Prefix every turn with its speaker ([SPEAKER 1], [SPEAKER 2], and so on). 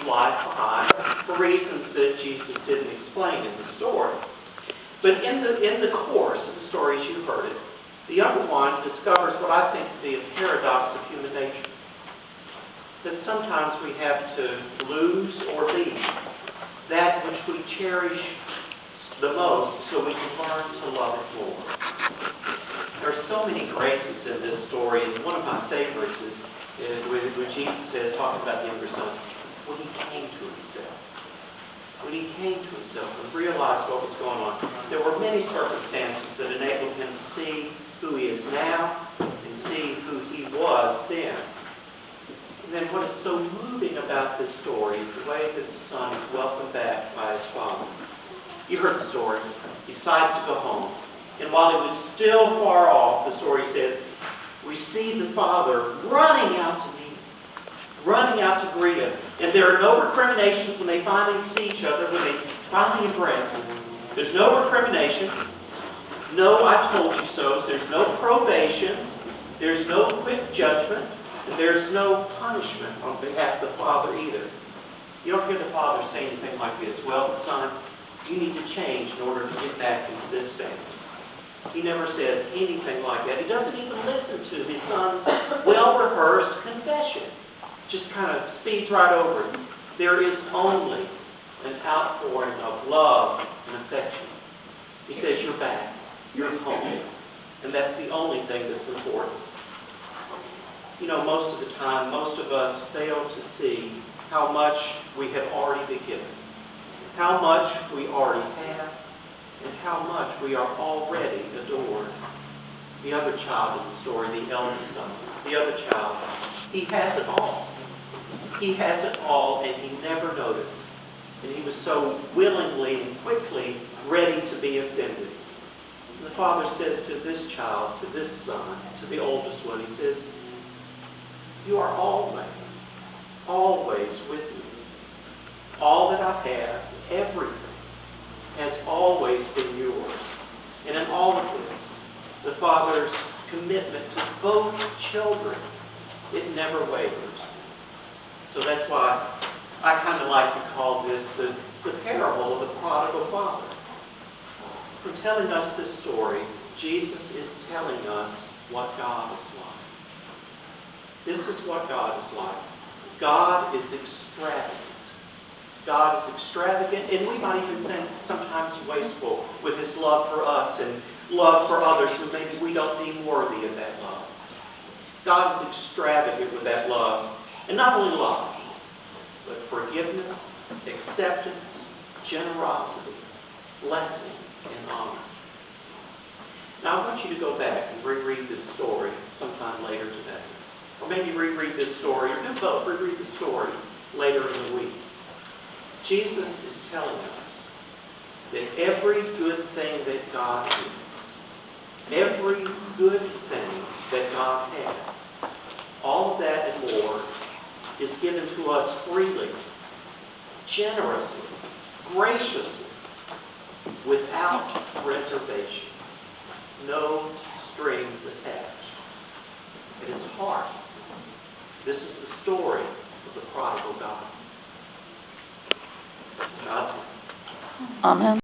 [SPEAKER 1] life behind for reasons that Jesus didn't explain in the story. But in the course of the story, as you heard it, the younger one discovers what I think to be a paradox of human nature. That sometimes we have to lose or leave that which we cherish the most so we can learn to love it more. There are so many graces in this story, and one of my favorites is when Jesus says, talking about the younger son, when he came to himself. When he came to himself and realized what was going on, there were many circumstances that enabled him to see who he is now and see who he was then. And then what is so moving about this story is the way that the son is welcomed back by his father. You heard the story. He decides to go home. And while he was still far off, the story says, we see the father running out to meet him, running out to greet him. And there are no recriminations when they finally see each other, when they finally embrace him. There's no recrimination. No, I told you so. There's no probation. There's no quick judgment. And there's no punishment on behalf of the father either. You don't hear the father say anything like this. Well, son, you need to change in order to get back into this family. He never says anything like that. He doesn't even listen to his son's well-rehearsed confession. Just kind of speeds right over it. There is only an outpouring of love and affection. He says, you're back. You're home. And that's the only thing that's important. You know, most of the time, most of us fail to see how much we have already been given, how much we already have, and how much we are already adored. The other child in the story, the eldest son, the other child, he has it all. He has it all, and he never noticed. And he was so willingly and quickly ready to be offended. And the father says to this child, to this son, to the oldest one, he says, you are always with me. All that I have, everything, has always been yours. And in all of this, the Father's commitment to both children, it never wavers. So that's why I kind of like to call this the parable of the prodigal father. For telling us this story, Jesus is telling us what God is like. This is what God is like. God is extravagant. God is extravagant, and we might even think sometimes wasteful with his love for us and love for others who maybe we don't deem worthy of that love. God is extravagant with that love. And not only love, but forgiveness, acceptance, generosity, blessing, and honor. Now I want you to go back and reread this story sometime later today. Or maybe reread this story, or do both, reread the story later in the week. Jesus is telling us that every good thing that God is, every good thing that God has, all of that and more is given to us freely, generously, graciously, without reservation. No strings attached. At its heart, this is the story of the prodigal God. God's
[SPEAKER 2] Amen.